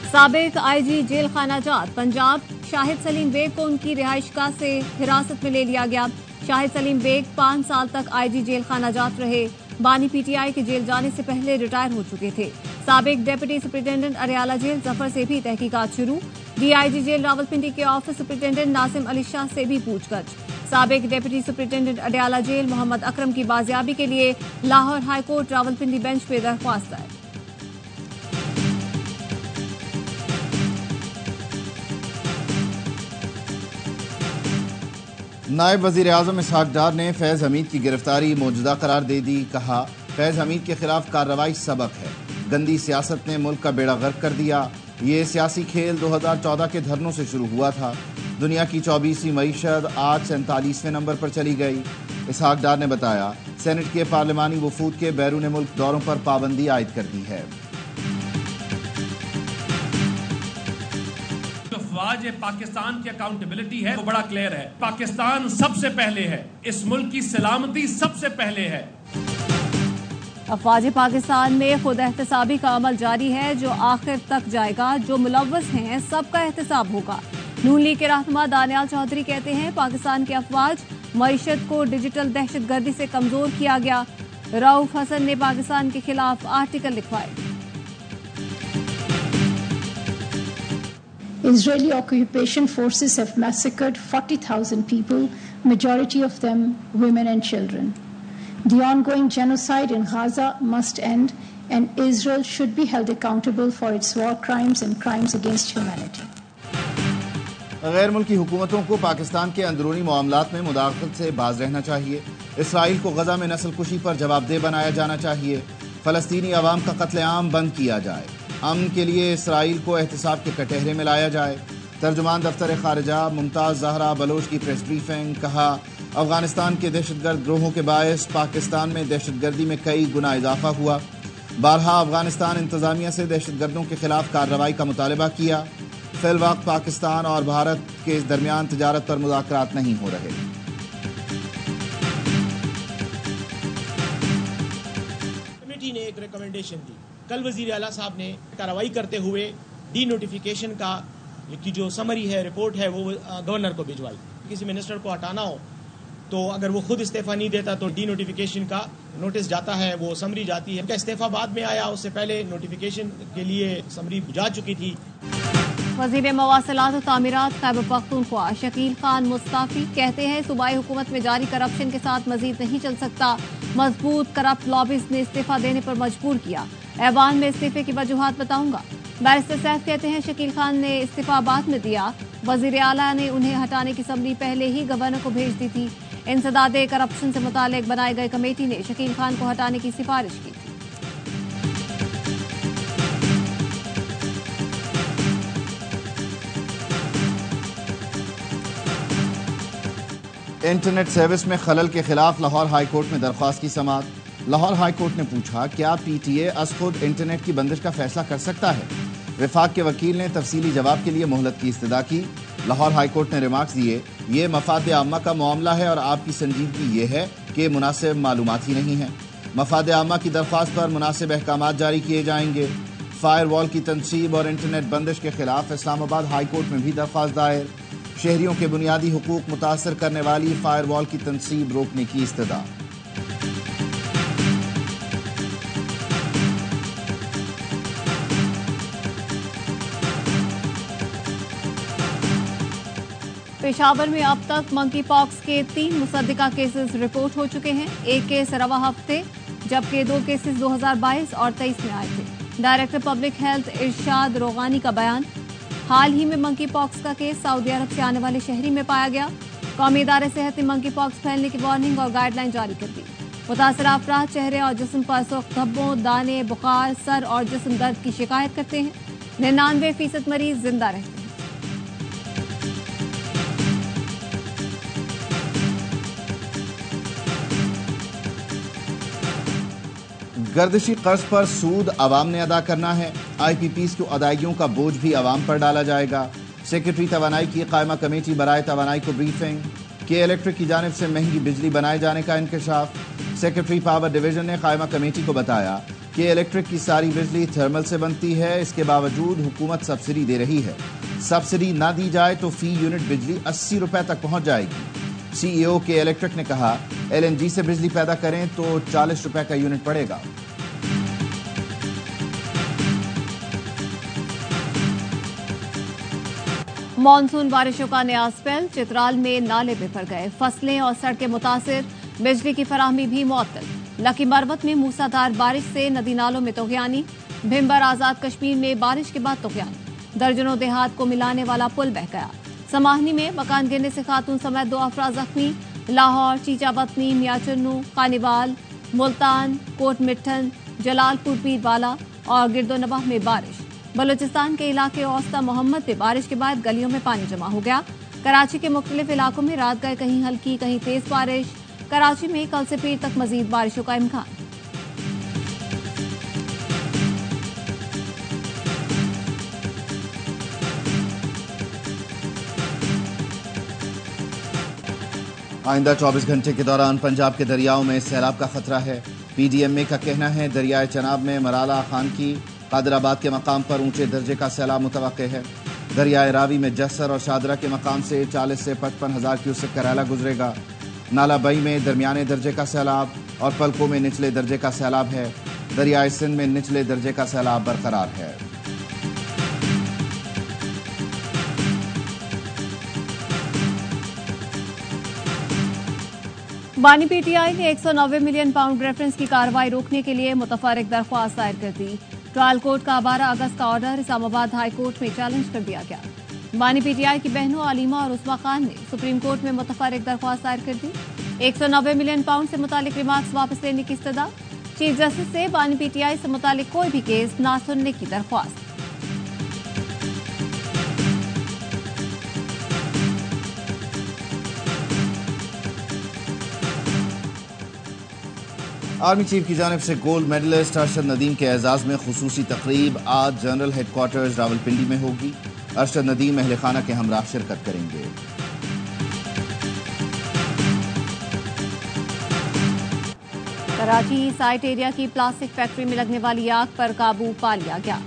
साबिक IG jail खाना जात पंजाब शाहिद सलीम बेग को उनकी रिहाइशगाह से हिरासत में ले लिया गया। शाहिद सलीम बेग 5 साल तक आईजी जेल खाना जात रहे। बानी पीटीआई के जेल जाने से पहले रिटायर हो चुके थे। साबिक deputy superintendent Adiala jail Zafar से भी तहकीकात शुरू। डीआईजी जेल रावलपिंडी के ऑफिस सुपरिटेंडेंट नासिम अली शाह से भी पूछताछ। साबिक deputy superintendent Adiala jail Mohammad Akram की बाजियाबी के लिए लाहौर हाईकोर्ट रावलपिंडी बेंच पे दरख्वास्त दायर। नायब वजीर आजम इसहाक डार ने फैज हमीद की गिरफ्तारी मौजूदा करार दे दी। कहा, फैज हमीद के खिलाफ कार्रवाई सबक है। गंदी सियासत ने मुल्क का बेड़ा गर्क कर दिया। ये सियासी खेल 2014 के धरनों से शुरू हुआ था। दुनिया की 24वीं मईशत आज 47वें नंबर पर चली गई। इसहाक डार ने बताया, सेनेट के पार्लिमानी वफूद के बैरून मुल्क दौरों पर पाबंदी आयद कर दी है। आज पाकिस्तान की अकाउंटेबिलिटी है वो बड़ा क्लियर है। पाकिस्तान सबसे पहले है, इस मुल्क की सलामती सबसे पहले है। अफवाज पाकिस्तान में खुद एहतसाबी का अमल जारी है जो आखिर तक जाएगा। जो मुलव्वस हैं सबका एहतसाब होगा। नून लीग के रहनुमा दानियाल चौधरी कहते हैं, पाकिस्तान के अफवाज मईशत को डिजिटल दहशतगर्दी से कमजोर किया गया। रऊफ हसन ने पाकिस्तान के खिलाफ आर्टिकल लिखवाए। Israeli occupation forces have massacred 40,000 people, majority of them women and children. The ongoing genocide in Gaza must end, and Israel should be held accountable for its war crimes and crimes against humanity. गैर मुल्की हुकूमतों को पाकिस्तान के अंदरूनी मामलात में मुदाखलत से बाज रहना चाहिए। इसराइल को गजा में नस्ल कुशी पर जवाबदेह बनाया जाना चाहिए। फलस्तीनी अवाम का कत्लेआम बंद किया जाए। अमन के लिए इसराइल को एहतसाब के कटहरे में लाया जाए। तर्जुमान दफ्तर खारिजा मुमताज़ ज़हरा बलोच की प्रेस ब्रीफिंग। कहा, अफगानिस्तान के दहशतगर्द ग्रोहों के बायस पाकिस्तान में दहशतगर्दी में कई गुना इजाफा हुआ। बारहा अफगानिस्तान इंतजामिया से दहशतगर्दों के खिलाफ कार्रवाई का मुतालबा किया। फिलवक्त पाकिस्तान और भारत के दरमियान तजारत पर मुज़ाकरात नहीं हो रहे। कमेटी ने एक रिकमेंडेशन दी। कल वजीर आला साहब ने कार्रवाई करते हुए डी नोटिफिकेशन का की जो समरी है, रिपोर्ट है, वो गवर्नर को भिजवाई। किसी मिनिस्टर को हटाना हो तो अगर वो खुद इस्तीफा नहीं देता तो डी नोटिफिकेशन का नोटिस जाता है, वो समरी जाती है। उनका इस्तीफा बाद में आया, उससे पहले नोटिफिकेशन के लिए समरी जा चुकी थी। वजीर मवासिलात और तामीरात खैबर पख्तूनख्वा शकील खान मुस्ताफी कहते हैं, सूबाई हुकूमत में जारी करप्शन के साथ मजीद नहीं चल सकता। मजबूत करप्ट लॉबीज ने इस्तीफा देने पर मजबूर किया। ऐवान में इस्तीफे की वजूहात बताऊंगा। बैरिस्टर सैफ कहते हैं, शकील खान ने इस्तीफा बाद में दिया। वजीर आला ने उन्हें हटाने की समरी पहले ही गवर्नर को भेज दी थी। इंसदादे करप्शन से मुतालिक बनाए गए कमेटी ने शकील खान को हटाने की सिफारिश की थी। इंटरनेट सर्विस में खलल के खिलाफ लाहौर हाईकोर्ट में दरख्वास्त की समाअत। लाहौर हाईकोर्ट ने पूछा, क्या पीटीए अज खुद इंटरनेट की बंदिश का फैसला कर सकता है? विफाक के वकील ने तफसीली जवाब के लिए मोहलत की इस्तदा की। लाहौर हाईकोर्ट ने रिमार्क्स दिए, ये मफाद आमा का मामला है और आपकी संजीदगी ये है कि मुनासिब मालूमात ही नहीं है। मफाद आमा की दरख्वास्त पर मुनासिब अहकामात जारी किए जाएंगे। फायरवॉल की तनसीब और इंटरनेट बंदिश के खिलाफ इस्लामाबाद हाईकोर्ट में भी दरख्वास्त दायर। शहरियों के बुनियादी हुकूक मुतासर करने वाली फायरवॉल की तनसीब रोकने की इस्तदा। पेशावर में अब तक मंकी पॉक्स के 3 मुसद्दिका केसेस रिपोर्ट हो चुके हैं। एक केस रवा हफ्ते, जबकि 2 केसेस 2022 और 23 में आए थे। डायरेक्टर पब्लिक हेल्थ इरशाद रोगानी का बयान, हाल ही में मंकी पॉक्स का केस सऊदी अरब से आने वाले शहरी में पाया गया। कौमी इदारे सेहत ने मंकी पॉक्स फैलने की वार्निंग और गाइडलाइन जारी कर दी। मुतासरा अफराद चेहरे और जिस्म पर सुर्ख धब्बों, दाने, बुखार, सर और जिस्म दर्द की शिकायत करते हैं। 99% मरीज जिंदा रहते हैं। गर्दिशी कर्ज पर सूद आवाम ने अदा करना है। IPPs की अदायगियों का बोझ भी आवाम पर डाला जाएगा। सेक्रेटरी तवानाई की कायमा कमेटी बराए तवानाई को ब्रीफिंग। के इलेक्ट्रिक की जानिब से महंगी बिजली बनाए जाने का इंकशाफ। सेक्रेटरी पावर डिवीजन ने कायमा कमेटी को बताया के इलेक्ट्रिक की सारी बिजली थर्मल से बनती है। इसके बावजूद हुकूमत सब्सिडी दे रही है। सब्सिडी ना दी जाए तो फी यूनिट बिजली 80 रुपए तक पहुंच जाएगी। सीईओ के इलेक्ट्रिक ने कहा, एलएनजी से बिजली पैदा करें तो 40 रुपए का यूनिट पड़ेगा। मानसून बारिशों का नया स्पेल, चित्राल में नाले बिफर गए, फसलें और सड़कें मुतासिर, बिजली की फराहमी भी मुअत्तल। लकी मरवत में मूसलाधार बारिश से नदी नालों में तूफानी, भिम्बर आजाद कश्मीर में बारिश के बाद तूफानी, दर्जनों देहात को मिलाने वाला पुल बह गया। समाहनी में मकान गिरने से खातून समेत 2 अफराद जख्मी। लाहौर, चीचाबतनी, मियाचुन्नू, खानीवाल, मुल्तान, कोट मिट्ठन, जलालपुर, पीरवाला और गिरदोनवाह में बारिश। बलूचिस्तान के इलाके औस्ता मोहम्मद में बारिश के बाद गलियों में पानी जमा हो गया। कराची के मुख्तलिफ इलाकों में रात गए कहीं हल्की कहीं तेज बारिश। कराची में कल से पीर तक मजीद बारिशों का इम्कान। आइंदा 24 घंटे के दौरान पंजाब के दरियाओं में सैलाब का खतरा है। पीडीएमए का कहना है, दरियाए चनाब में मराला खान की कादराबाद के मकाम पर ऊंचे दर्जे का सैलाब मुतवक्के है। दरियाए रावी में जस्सर और शादरा के मकाम से 40 से 55 हजार क्यूसेक करैला गुजरेगा। नाला बई में दरमियाने दर्जे का सैलाब और पलकों में निचले दर्जे का सैलाब है। दरियाए सिंध में निचले दर्जे का सैलाब बरकरार है। बानी पीटीआई ने 190 मिलियन पाउंड रेफरेंस की कार्रवाई रोकने के लिए मुतफर्रिक दरख्वास्त दायर कर दी। ट्रायल कोर्ट का 12 अगस्त का ऑर्डर इस्लामाबाद हाई कोर्ट में चैलेंज कर दिया गया। बानी पीटीआई की बहनों अलीमा और उस्मा खान ने सुप्रीम कोर्ट में मुतफर्रिक दरख्वास्त दायर कर दी। 190 मिलियन पाउंड से मुतालिक रिमार्क्स वापस लेने की इस्तदा। चीफ जस्टिस से बानी पीटीआई से मुतालिक कोई भी केस ना सुनने की दरख्वास्त। आर्मी चीफ की जानिब से गोल्ड मेडलिस्ट अरशद नदीम के एजाज में खुसूसी तकरीब आज जनरल हेडक्वार्टर्स रावलपिंडी में होगी। अरशद नदीम अहले खाना के हमरा शिरकत करेंगे। कराची साइट एरिया की प्लास्टिक फैक्ट्री में लगने वाली आग पर काबू पा लिया गया।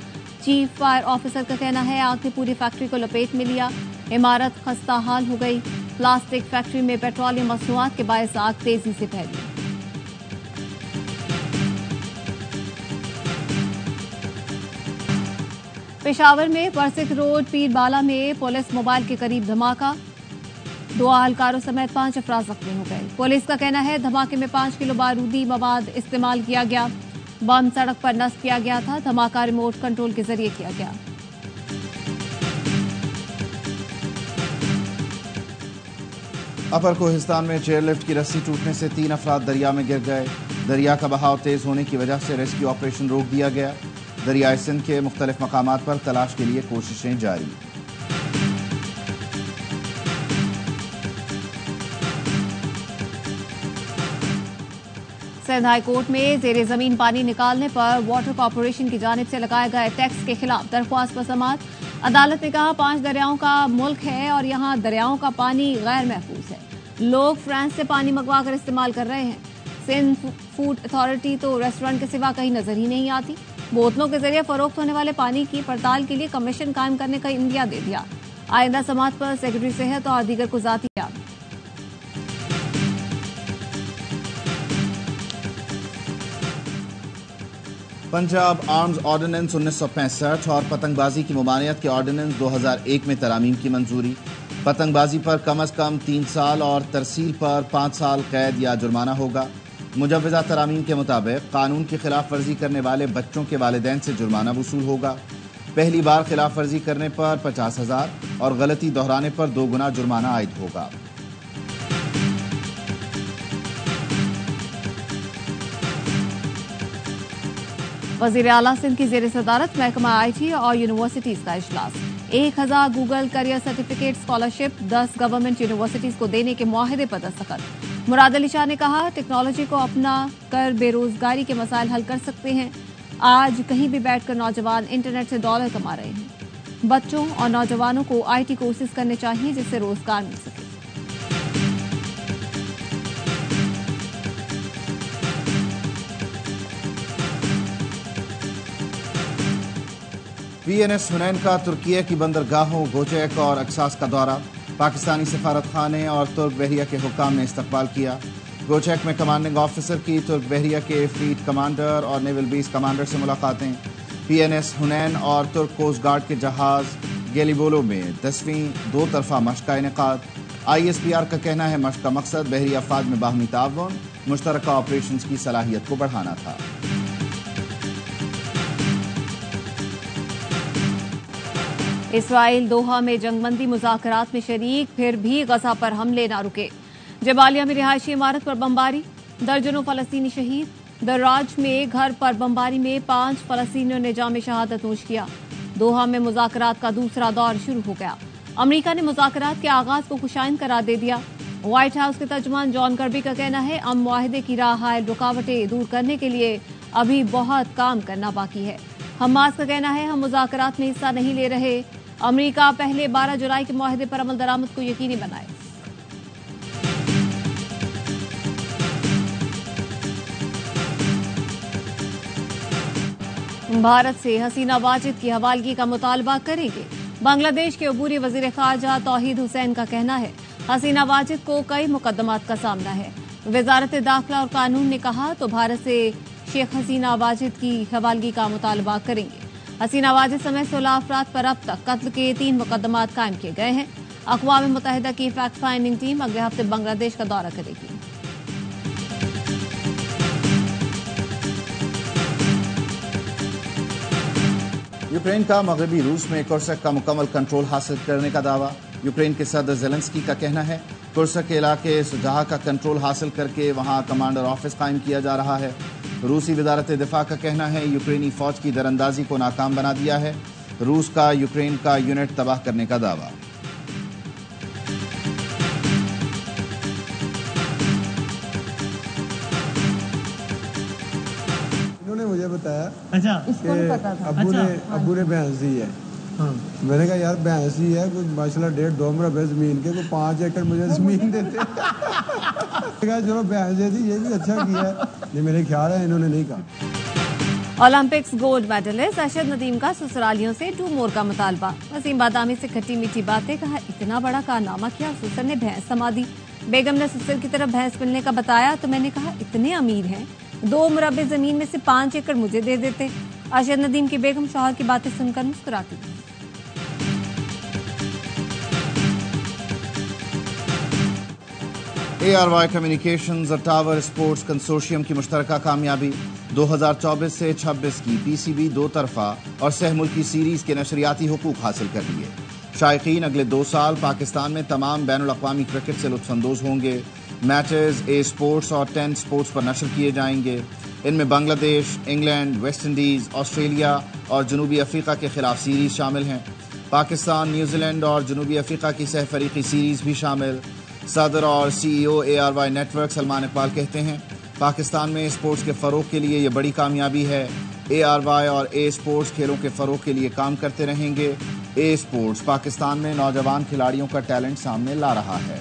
चीफ फायर ऑफिसर का कहना है, आग ने पूरी फैक्ट्री को लपेट में लिया। इमारत खस्ता हाल हो गई। प्लास्टिक फैक्ट्री में पेट्रोलियम मसनूआत के बायस आग तेजी से फैली। पेशावर में परसिक रोड पीरबाला में पुलिस मोबाइल के करीब धमाका, 2 अहलकारों समेत 5 अफराद जख्मी हो गए। पुलिस का कहना है, धमाके में 5 किलो बारूदी मवाद इस्तेमाल किया गया। बम सड़क पर नस्ब किया गया था। धमाका रिमोट कंट्रोल के जरिए किया गया। अपर कोहिस्तान में चेयरलिफ्ट की रस्सी टूटने से 3 अफराद दरिया में गिर गए। दरिया का बहाव तेज होने की वजह से रेस्क्यू ऑपरेशन रोक दिया गया। दरियाए सिंध के मुख्तलिफ मकामात पर तलाश के लिए कोशिशें जारी। सिंध हाई कोर्ट में जेरे जमीन पानी निकालने पर वाटर कॉर्पोरेशन की जानिब से लगाए गए टैक्स के खिलाफ दरख्वास्त पर समाअत। अदालत ने कहा, 5 दरियाओं का मुल्क है और यहाँ दरियाओं का पानी गैर महफूज है। लोग फ्रांस से पानी मंगवा कर इस्तेमाल कर रहे हैं। सिंध फूड अथॉरिटी तो रेस्टोरेंट के सिवा कहीं नजर ही नहीं आती। बोतलों के जरिए फरोख्त होने वाले पानी की पड़ताल के लिए कमीशन कायम करने का इंदिया दे दिया। आइंदा समाअत पर सेक्रेटरी सेहत और दीगर को जाती याद। पंजाब आर्म्स ऑर्डिनेंस 1965 और पतंगबाजी की मुमानियत के ऑर्डिनेंस 2001 में तरामीम की मंजूरी। पतंगबाजी पर कम अज कम 3 साल और तरसील पर 5 साल कैद या जुर्माना होगा। मुजव्वज़ा तरामीम के मुताबिक कानून की खिलाफ वर्जी करने वाले बच्चों के वालिदैन से जुर्माना वसूल होगा। पहली बार खिलाफ वर्जी करने पर 50,000 और गलती दोहराने पर 2 गुना जुर्माना आयद होगा। वज़ीर आला सिंध की ज़ेर सदारत महकमा आईटी और यूनिवर्सिटीज का इजलास। 1000 Google career certificate scholarship 10 government universities को देने के मुआहदे पर दस्तखत। मुराद अली शाह ने कहा, टेक्नोलॉजी को अपना कर बेरोजगारी के मसाइल हल कर सकते हैं। आज कहीं भी बैठकर नौजवान इंटरनेट से डॉलर कमा रहे हैं। बच्चों और नौजवानों को आईटी कोर्सेज करने चाहिए जिससे रोजगार मिल सके। PNS हुनैन का तुर्किया की बंदरगाहों गोचेक और अक्सास का दौरा। पाकिस्तानी सफारत खाने और तुर्क बहरिया के हुक्काम ने इस्तकबाल किया। गोचेक में कमांडिंग ऑफिसर की तुर्क बहरिया के फ्लीट कमांडर और नेवल बेस कमांडर से मुलाकातें। PNS हुनैन और तुर्क कोस्ट गार्ड के जहाज गेलिबोलो में 10वीं दो तरफा मशक का इनेकाद। ISPR का कहना है मशक का मकसद बहरी अफवाज में बाहमी ताउन मुश्तरका ऑपरेशन की सलाहियत को बढ़ाना था। इसराइल दोहा में जंगबंदी मुज़ाकरात में शरीक, फिर भी गजा पर हमले ना रुके। जबालिया में रिहायशी इमारत पर बमबारी, दर्जनों फलस्तीनी शहीद। दर्राज में घर पर बमबारी में 5 फलस्तीनियों ने जाम शहादत नोश किया। दोहा में मुज़ाकरात का दूसरा दौर शुरू हो गया। अमरीका ने मुज़ाकरात के आगाज को खुशाइन करार दे दिया। व्हाइट हाउस के तर्जुमान जॉन कर्बी का कहना है अमन मुआहदे की राह हायल रुकावटें दूर करने के लिए अभी बहुत काम करना बाकी है। हमास का कहना है हम मुज़ाकरात में हिस्सा नहीं ले रहे। अमरीका पहले 12 जुलाई के मुआहदे पर अमल दरामद को यकीनी बनाए। भारत से हसीना वाजिद की हवालगी का मुतालबा करेंगे। बांग्लादेश के अबूरी वजीर खारजा तौहीद हुसैन का कहना है हसीना वाजिद को कई मुकदमात का सामना है। वजारत दाखिला और कानून ने कहा तो भारत से शेख हसीना वाजिद की हवालगी का मुतालबा करेंगे। हसीना वाजिद समेत 16 अफराद पर अब तक कत्ल के 3 मुकदमात कायम किए गए हैं। अक़वाम मुत्तहिदा की फैक्ट फाइंडिंग टीम अगले हफ्ते बांग्लादेश का दौरा करेगी। यूक्रेन का मगरबी रूस में कुर्सक का मुकम्मल कंट्रोल हासिल करने का दावा। यूक्रेन के सदर ज़ेलेंस्की का कहना है कुर्सक के इलाके सुजहा का कंट्रोल हासिल करके वहां कमांडर ऑफिस कायम किया जा रहा है। रूसी वजारत दिफा का कहना है यूक्रेनी फौज की दरअंदाजी को नाकाम बना दिया है। रूस का यूक्रेन का यूनिट तबाह करने का दावा। इन्होंने मुझे बताया अच्छा कि अब्बू ने भैंस दी है। मैंने कहा यार भैंस ही है कुछ माशाल्लाह 1.5-2 मरबे जमीन के, कोई 5 एकड़ मुझे जमीन देते। कहा चलो भैंस दे दी, ये भी अच्छा किया है। ये मेरे ख्याल है इन्होंने नहीं कहा। Olympics gold medallist Arshad Nadeem का ससुरालियों से 2 मोर का मुतालबा। वसीम बादामी से खट्टी मीठी बातें, कहा इतना बड़ा कारनामा किया, ससुर ने भैंस समा दी। बेगम ने ससुर की तरफ भैंस मिलने का बताया तो मैंने कहा इतने अमीर हैं 2 मरबे जमीन में से 5 एकड़ मुझे दे देते। अरशद नदीम की बेगम शौहर की बातें सुनकर मुस्कुराती। ARY कम्युनिकेशंस और टावर स्पोर्ट्स कंसोर्शियम की मुश्तरका कामयाबी। 2024 से 26 की PCB 2 तरफा और सह मुल्की सीरीज के नशरियाती हुकूक हासिल कर लिए। शायकीन अगले 2 साल पाकिस्तान में तमाम बैनुल अक़वामी क्रिकेट से लुत्फ़अंदोज़ होंगे। मैचेस A स्पोर्ट्स और 10 स्पोर्ट्स पर नशर किए जाएंगे। इनमें Bangladesh, England, West Indies, Australia और जनूबी अफ्रीका के खिलाफ सीरीज शामिल हैं। पाकिस्तान, न्यूजीलैंड और जनूबी अफ्रीका की सहफरीकी सीरीज भी शामिल। सदर और CEO ARY network Salman Iqbal कहते हैं पाकिस्तान में स्पोर्ट्स के फ़रोग के लिए ये बड़ी कामयाबी है। ARY और A स्पोर्ट्स खेलों के फ़रोग के लिए काम करते रहेंगे। A स्पोर्ट्स पाकिस्तान में नौजवान खिलाड़ियों का टैलेंट सामने ला रहा है।